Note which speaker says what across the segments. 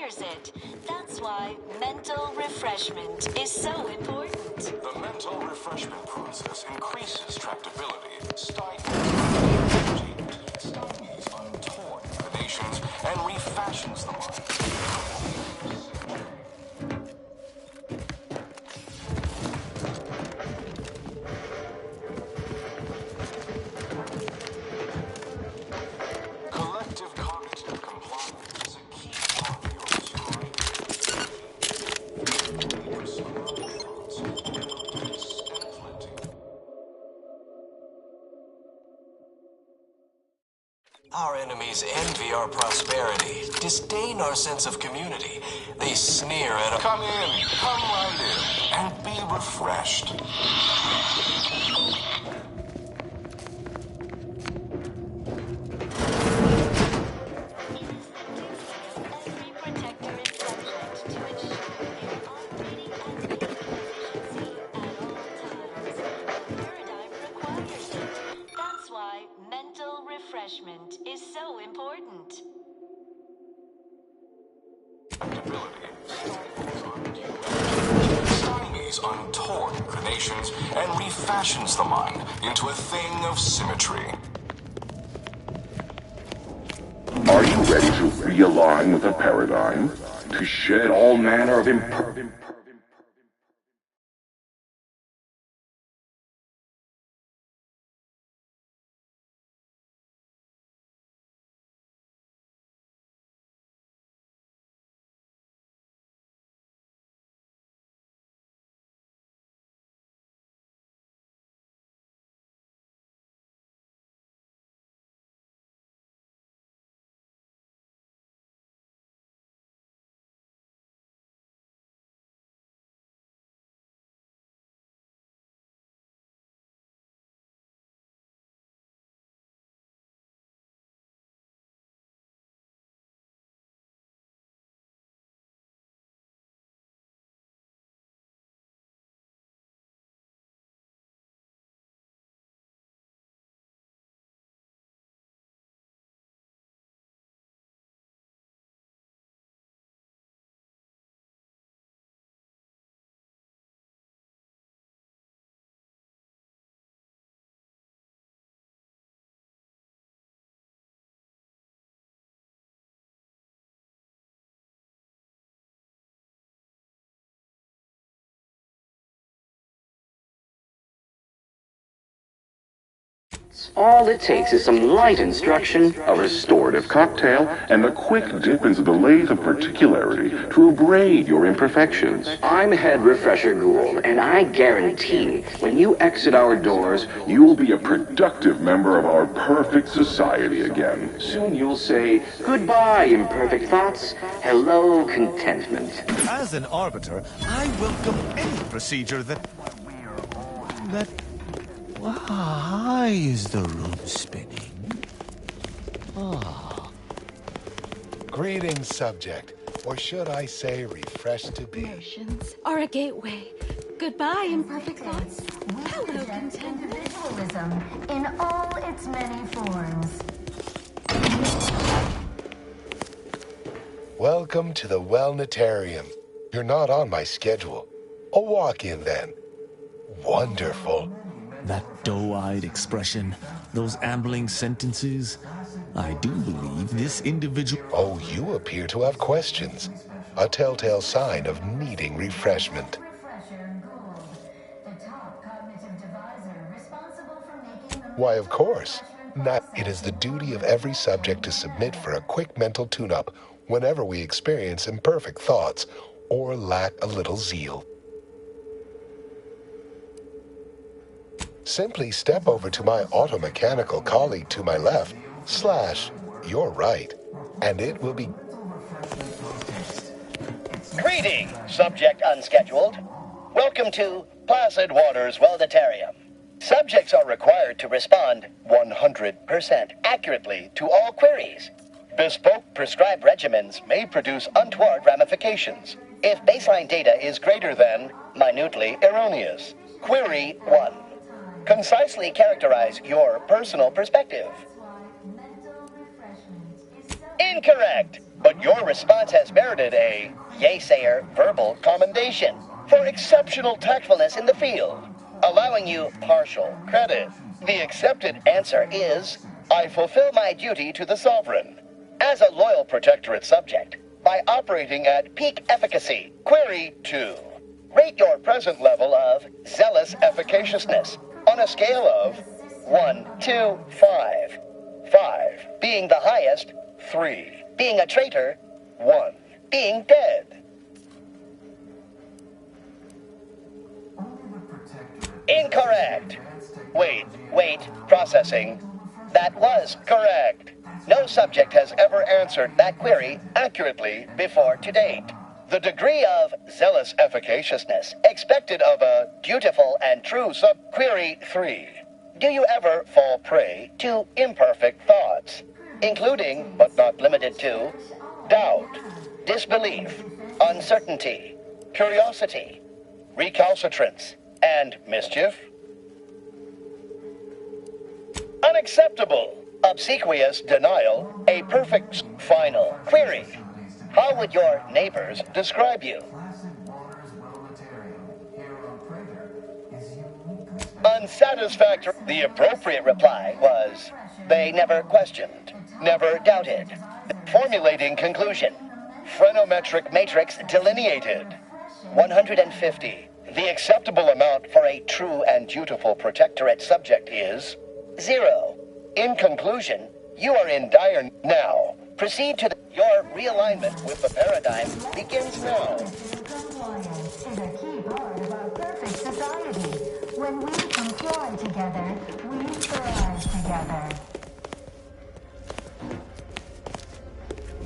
Speaker 1: requires it. That's why mental refreshment is so important.
Speaker 2: The mental refreshment process increases tractability, stymies untoward inclinations, and refashions the mind. Collective cognitive compliance is a key part of your story. Our enemies envy our prosperity, disdain our sense of community. They sneer at us. Come in, come right in, and be refreshed.
Speaker 1: Refreshment is so important.
Speaker 2: Stymies untoward inclinations and refashions the mind into a thing of symmetry.
Speaker 3: Are you ready to realign with the paradigm? To shed all manner of
Speaker 4: All it takes is some light instruction,
Speaker 3: a restorative cocktail, and a quick dip into the lathe of particularity to abrade your imperfections.
Speaker 4: I'm Head Refresher Gould, and I guarantee when you exit our doors,
Speaker 3: You will be a productive member of our perfect society again.
Speaker 4: soon you'll say, goodbye, imperfect thoughts, hello, contentment.
Speaker 5: As an arbiter, I welcome any procedure that... Why is the room spinning?
Speaker 6: Greetings, subject. Or should I say, refreshed to be?
Speaker 7: Emotions are a gateway. Goodbye, imperfect thoughts. Hello, contentment.
Speaker 1: Individualism in all its many forms.
Speaker 6: Welcome to the Wellnetarium. You're not on my schedule. A walk-in, then. Wonderful.
Speaker 5: That doe-eyed expression, those ambling sentences. I do believe this individual...
Speaker 6: Oh, you appear to have questions. A telltale sign of needing refreshment.
Speaker 1: Refresher Gould, the top cognitive deviser responsible for making the
Speaker 6: Why, of course. It is the duty of every subject to submit for a quick mental tune-up whenever we experience imperfect thoughts or lack a little zeal. Simply step over to my automechanical colleague to my left, / your right, and it will be...
Speaker 8: Greetings, subject unscheduled. Welcome to Placid Waters Wellnetarium. Subjects are required to respond 100% accurately to all queries. Bespoke prescribed regimens may produce untoward ramifications if baseline data is greater than minutely erroneous. Query 1. Concisely characterize your personal perspective. Incorrect. But your response has merited a yay-sayer verbal commendation for exceptional tactfulness in the field, allowing you partial credit. The accepted answer is, I fulfill my duty to the Sovereign as a loyal Protectorate subject by operating at peak efficacy. Query 2. Rate your present level of zealous efficaciousness on a scale of 1 to 5. 5 being the highest, 3 being a traitor, 1 being dead. Incorrect. Wait, processing. That was correct. No subject has ever answered that query accurately before to date. The degree of zealous efficaciousness expected of a dutiful and true Query 3. Do you ever fall prey to imperfect thoughts, including, but not limited to, doubt, disbelief, uncertainty, curiosity, recalcitrance, and mischief? Unacceptable. Obsequious denial, a perfect final query. How would your neighbors describe you? Unsatisfactory. The appropriate reply was, they never questioned, never doubted. Formulating conclusion. Phrenometric matrix delineated. 150. The acceptable amount for a true and dutiful Protectorate subject is 0. In conclusion, you are in dire now. Proceed to your realignment with the paradigm begins now.
Speaker 1: Compliance is a key part of our perfect society. When we comply together, we thrive together.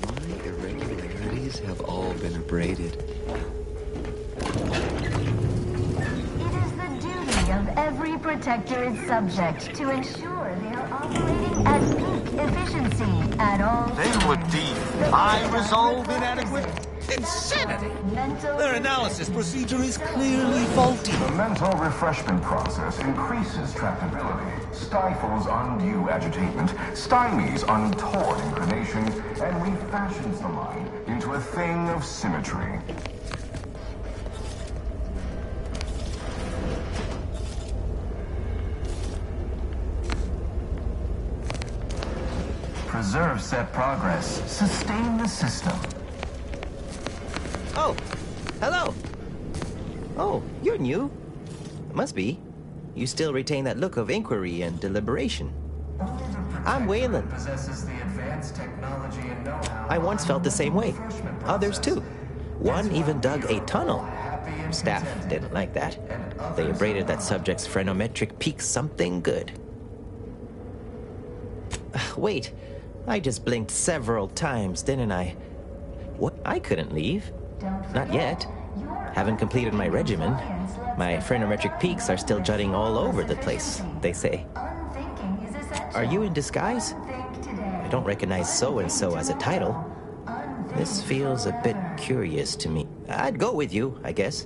Speaker 9: My irregularities have all been abraded.
Speaker 1: It is the duty of every Protectorate subject to ensure they are operating at peak efficiency at all times.
Speaker 5: They would deem my resolve inadequate. Insanity! Their analysis procedure is clearly faulty.
Speaker 10: The mental refreshment process increases tractability, stifles undue agitation, stymies untoward inclination, and refashions the mind into a thing of symmetry. Preserve set progress. Sustain the system.
Speaker 11: Oh, hello. Oh, you're new. Must be. You still retain that look of inquiry and deliberation. I'm Waylon.
Speaker 10: Possesses the advanced technology and know-how.
Speaker 11: I once felt the same way. Others too. One even dug a tunnel. Staff didn't like that. They abraded that subject's phrenometric peak something good. Wait, I just blinked several times, didn't I? What? I couldn't leave. Not yet. Haven't completed my regimen. My phrenometric peaks are still jutting all over the place, they say. Are you in disguise? I don't recognize so-and-so as a title. This feels a bit curious to me. I'd go with you, I guess.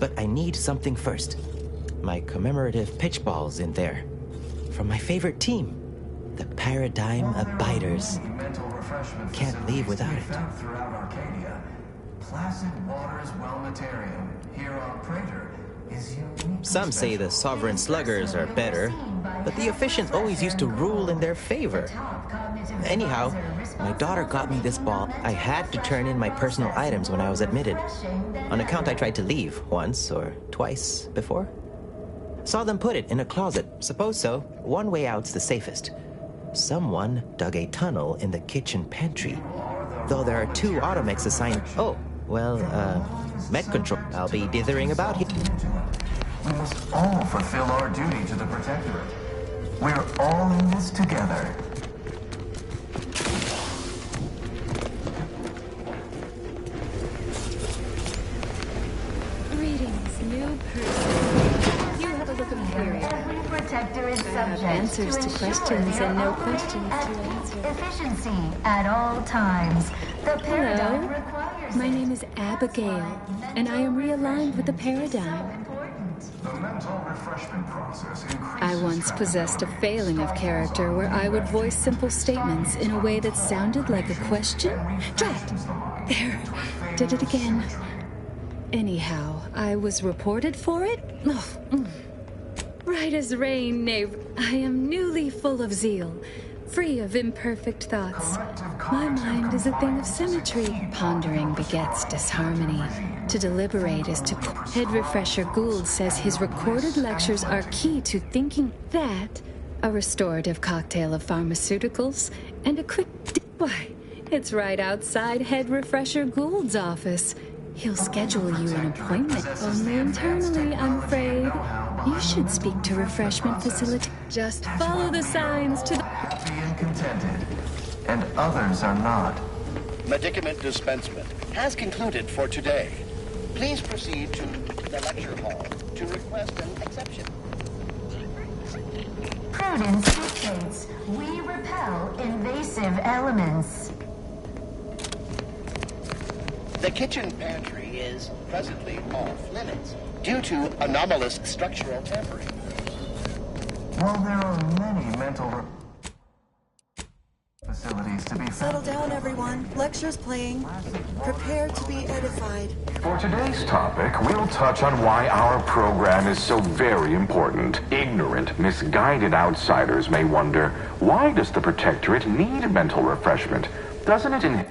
Speaker 11: But I need something first. My commemorative pitch ball's in there. From my favorite team, the Paradigm Abiders. Can't leave without it.
Speaker 10: Placid Waters Wellmatarium here on Praetor is unique.
Speaker 11: Some say the sovereign sluggers are better, but the efficient always used to rule in their favor. Anyhow, my daughter got me this ball. I had to turn in my personal items when I was admitted. On account I tried to leave once or twice before. Saw them put it in a closet. Suppose so. One way out's the safest. Someone dug a tunnel in the kitchen pantry. Though there are 2 automechs assigned... Oh, well, Met Control. I'll be dithering about here.
Speaker 10: We must all fulfill our duty to the Protectorate. We're all in this together.
Speaker 7: Greetings, new person. You have a look of period.
Speaker 1: Protectorate
Speaker 7: I have answers to questions and no questions to answer.
Speaker 1: Efficiency at all times. The paradigm requires
Speaker 7: My name is Abigail, and I am realigned with the paradigm.
Speaker 10: The mental refreshment process increases.
Speaker 12: I once possessed a failing of character where I would voice simple statements in a way that sounded like a question. Drat! There. Did it again. Anyhow, I was reported for it? Right as rain, knave. I am newly full of zeal, free of imperfect thoughts. My mind is a thing of symmetry. Pondering begets disharmony. To deliberate is to... Head Refresher Gould says his recorded lectures are key to thinking that a restorative cocktail of pharmaceuticals and a quick... Why, it's right outside Head Refresher Gould's office. He'll schedule you an appointment. Only internally, I'm afraid. You should speak to refreshment facility. Just follow the signs to the...
Speaker 13: Happy and contented, and others are not.
Speaker 8: Medicament dispensement has concluded for today. Please proceed to the lecture hall to request an exception.
Speaker 1: Prudence dictates we repel invasive elements.
Speaker 8: The kitchen pantry is presently off limits due to anomalous structural tampering.
Speaker 13: While there are many mental facilities to be found.
Speaker 14: Settle down, everyone. Lecture's playing. Prepare to be edified.
Speaker 10: For today's topic, we'll touch on why our program is so very important. Ignorant, misguided outsiders may wonder, why does the Protectorate need mental refreshment? Doesn't it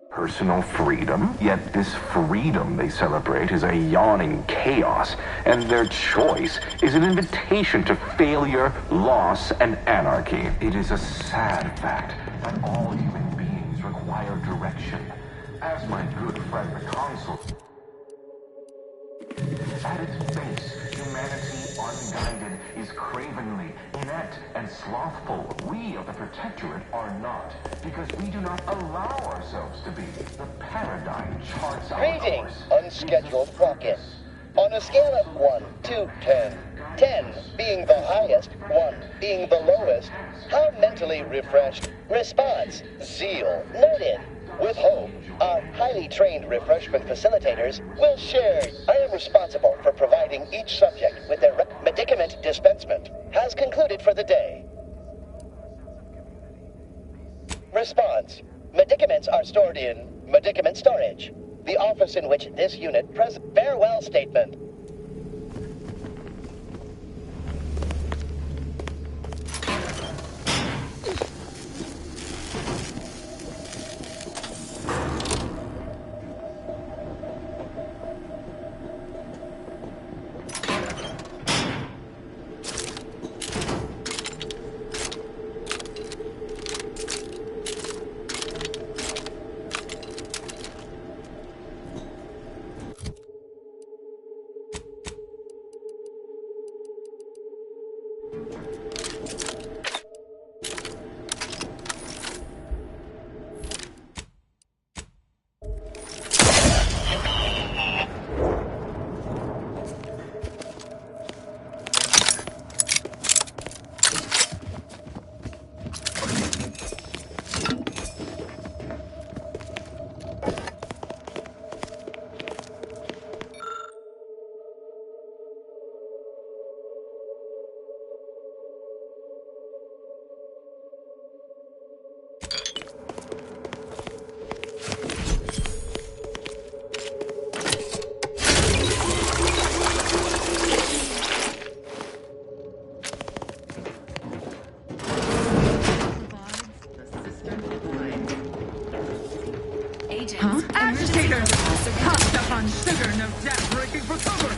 Speaker 10: personal freedom? Yet this freedom they celebrate is a yawning chaos, and their choice is an invitation to failure, loss, and anarchy. It is a sad fact that all human beings require direction. As my good friend the Consul... At its base, humanity unguided is cravenly, inept, and slothful. We of the Protectorate are not, because we do not allow ourselves to be. The paradigm charts our
Speaker 8: Greetings,
Speaker 10: course.
Speaker 8: unscheduled walk-in. On a scale of 1 to 10, 10 being the highest, 1 being the lowest, how mentally refreshed? Response, zeal. Noted. With hope, our highly trained refreshment facilitators will share. I am responsible for providing each subject with their medicament dispensement. Has concluded for the day. Response. Medicaments are stored in medicament storage. The office in which this unit farewell statement.
Speaker 15: Agitator! Hopped up on sugar, no doubt breaking for cover!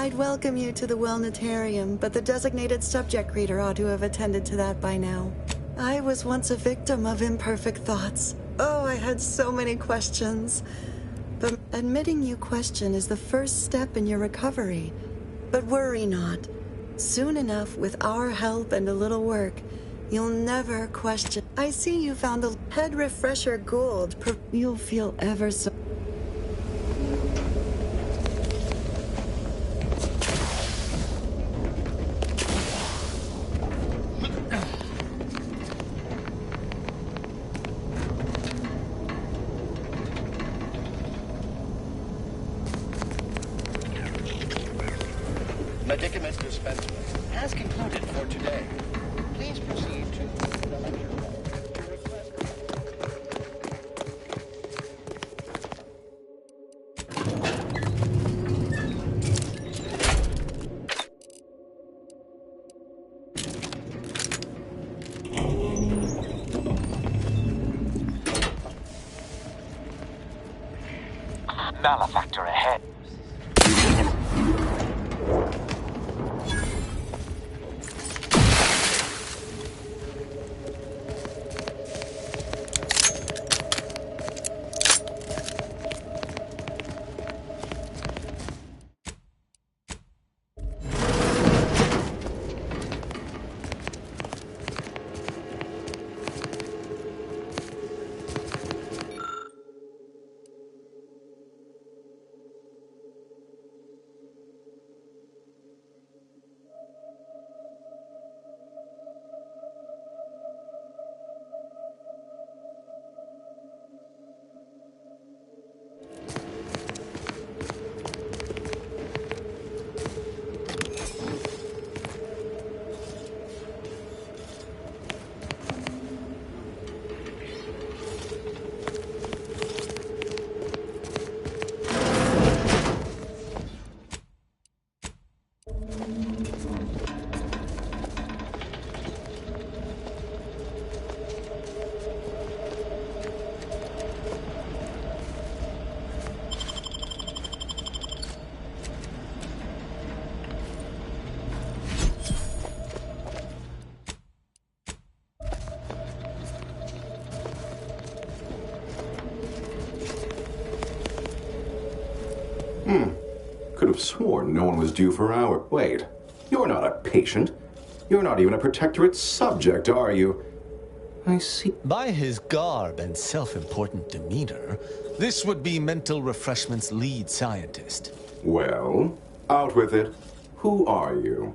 Speaker 14: I'd welcome you to the Wellnetarium, but the designated subject reader ought to have attended to that by now. I was once a victim of imperfect thoughts. Oh, I had so many questions. But admitting you question is the first step in your recovery. But worry not. Soon enough, with our help and a little work, you'll never question. I see you found the head refresher gold. You'll feel ever so...
Speaker 8: Medicament dispensement has concluded for today. Please proceed to the lecture hall to request...
Speaker 16: Malefactor ahead.
Speaker 10: Could have sworn no one was due for our... Wait, you're not a patient. You're not even a Protectorate subject, are you? I see.
Speaker 5: By his garb and self-important demeanor, this would be Mental Refreshment's lead scientist.
Speaker 10: Well, out with it. Who are you?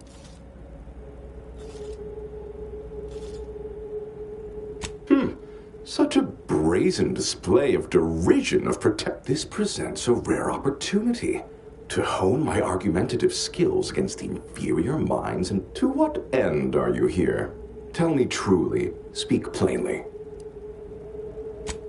Speaker 10: Such a brazen display of derision of This presents a rare opportunity to hone my argumentative skills against the inferior minds. And to what end are you here? Tell me truly. Speak plainly.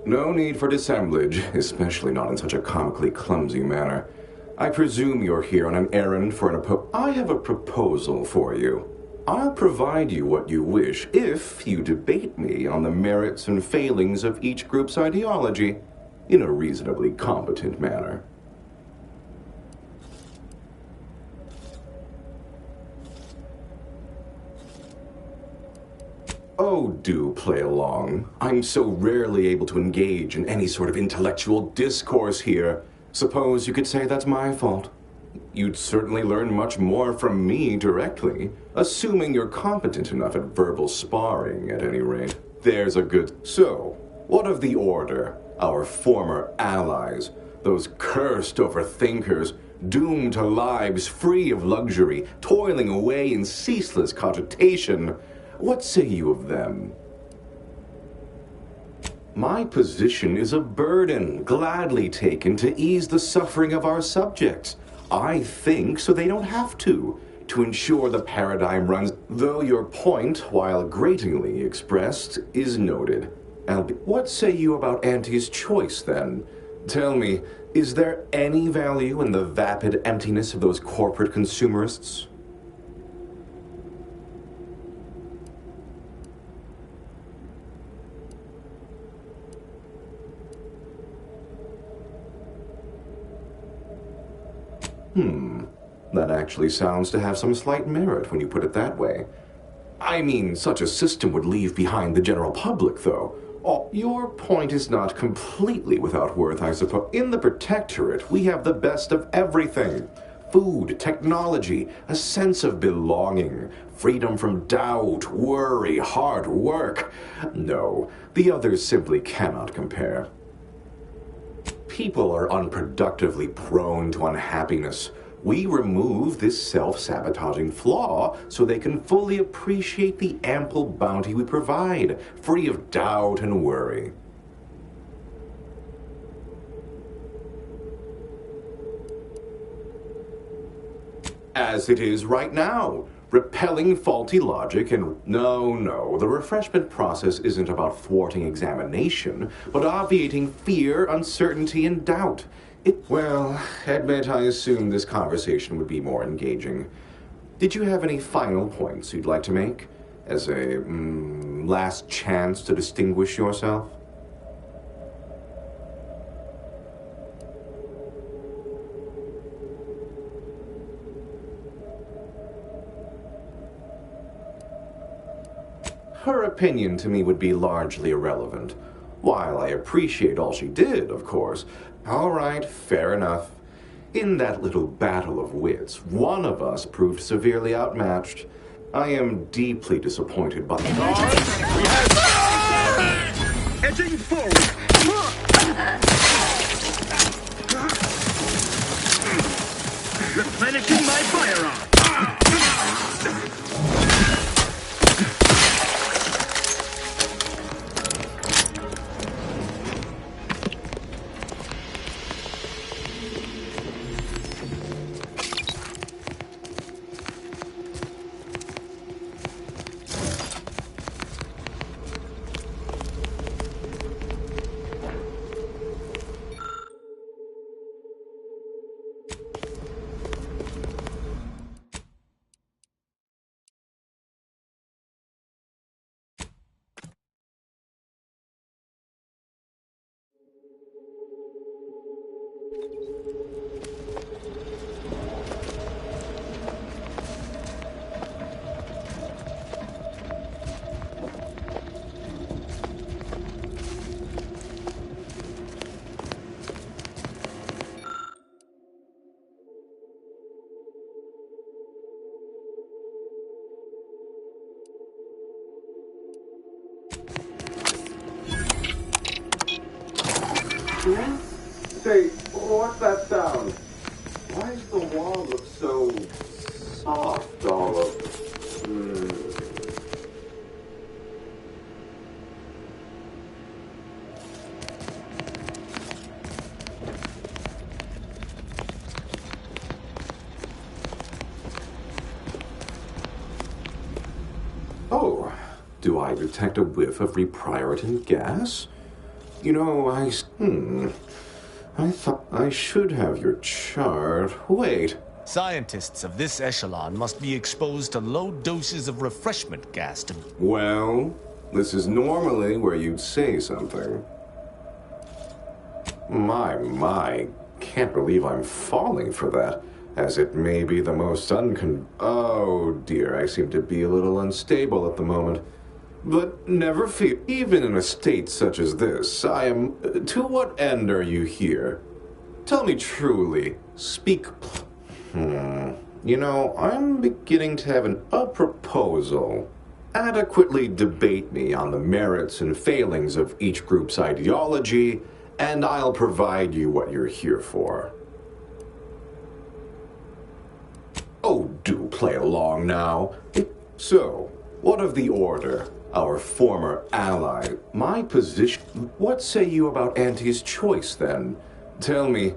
Speaker 10: No need for dissemblage, especially not in such a comically clumsy manner. I presume you're here on an errand for I have a proposal for you. I'll provide you what you wish if you debate me on the merits and failings of each group's ideology in a reasonably competent manner. Oh, do play along. I'm so rarely able to engage in any sort of intellectual discourse here. Suppose you could say that's my fault. You'd certainly learn much more from me directly, assuming you're competent enough at verbal sparring, at any rate. There's a good... So, what of the Order, our former allies, those cursed overthinkers, doomed to lives free of luxury, toiling away in ceaseless cogitation? What say you of them? My position is a burden, gladly taken to ease the suffering of our subjects. I think so they don't have to ensure the paradigm runs, though your point, while gratingly expressed, is noted. What say you about Auntie's choice, then? Tell me, is there any value in the vapid emptiness of those corporate consumerists? That actually sounds to have some slight merit when you put it that way. I mean, such a system would leave behind the general public, though. Oh, your point is not completely without worth, I suppose. In the Protectorate, we have the best of everything. Food, technology, a sense of belonging, freedom from doubt, worry, hard work. No, the others simply cannot compare. People are unproductively prone to unhappiness. We remove this self-sabotaging flaw so they can fully appreciate the ample bounty we provide, free of doubt and worry. As it is right now, repelling faulty logic and... No, the refreshment process isn't about thwarting examination, but obviating fear, uncertainty, and doubt. Well, admit I assumed this conversation would be more engaging. Did you have any final points you'd like to make? As a, last chance to distinguish yourself? Her opinion to me would be largely irrelevant. While I appreciate all she did, of course. All right, fair enough. In that little battle of wits, one of us proved severely outmatched. I am deeply disappointed by the...
Speaker 15: Edging forward! Replenishing my firearm!
Speaker 10: Say, what's that sound? Why does the wall look so soft all of... Oh, do I detect a whiff of repriorant gas? You know, I thought I should have your chart. Wait.
Speaker 5: Scientists of this echelon must be exposed to low doses of refreshment gas to...
Speaker 10: Well, this is normally where you'd say something. My, can't believe I'm falling for that, as it may be the most Oh dear, I seem to be a little unstable at the moment. But never fear, even in a state such as this, I am... To what end are you here? Tell me truly. Speak... You know, I'm beginning to have a proposal. Adequately debate me on the merits and failings of each group's ideology, and I'll provide you what you're here for. Oh, do play along now. So, what of the Order? Our former ally, my position... What say you about Auntie's choice, then? Tell me,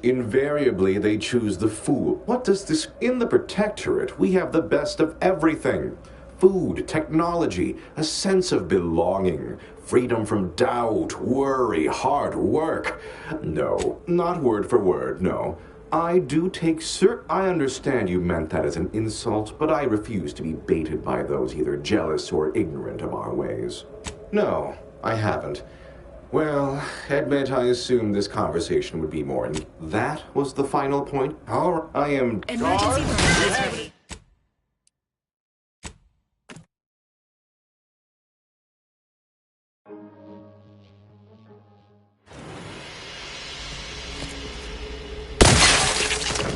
Speaker 10: invariably they choose the fool. What does this... In the Protectorate, we have the best of everything. Food, technology, a sense of belonging, freedom from doubt, worry, hard work. No, not word for word, no. I do take I understand you meant that as an insult, but I refuse to be baited by those either jealous or ignorant of our ways. No, I haven't. Well, admit I assumed this conversation would be more. And that was the final point? All right, I am...
Speaker 12: Emergency purpose is ready.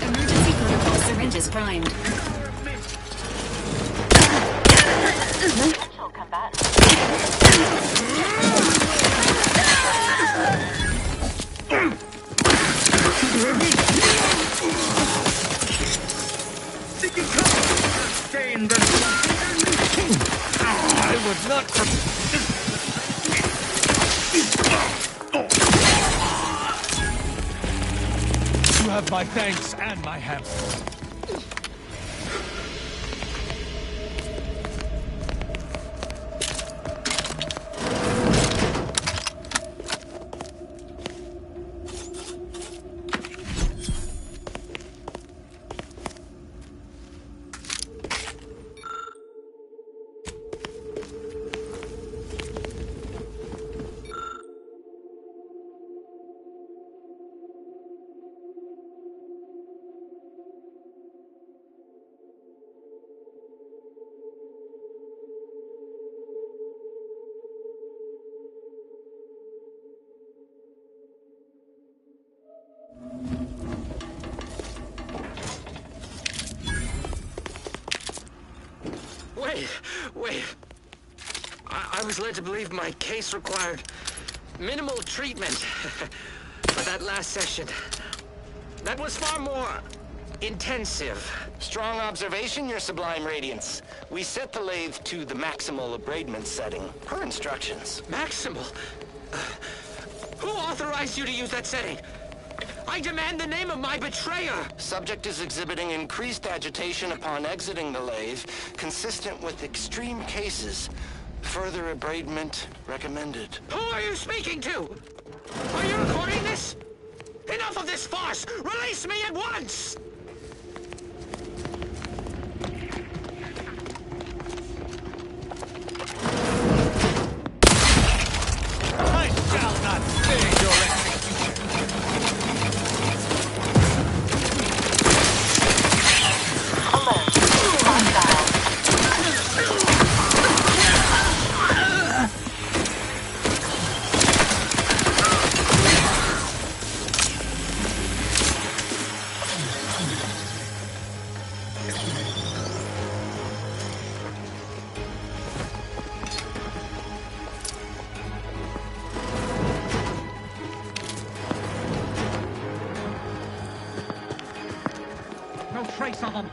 Speaker 12: Emergency protocol syringes primed.
Speaker 1: Potential combatant.
Speaker 15: I would not. You have my thanks and my hammer.
Speaker 2: Wait. I was led to believe my case required minimal treatment for that last session. That was far more intensive. Strong observation, Your Sublime Radiance. We set the lathe to the maximal abradement setting, per instructions. Maximal? Who authorized you to use that setting? I demand the name of my betrayer! Subject is exhibiting increased agitation upon exiting the lathe, consistent with extreme cases. Further abradement recommended. Who are you speaking to? Are you recording this? Enough of this farce! Release me at once!
Speaker 15: I shall not stay your execution. No trace of them.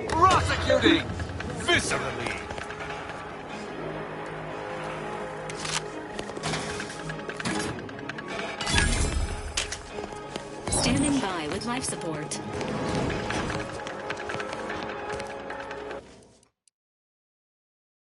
Speaker 15: Prosecuting viscerally.
Speaker 12: Standing by with life support.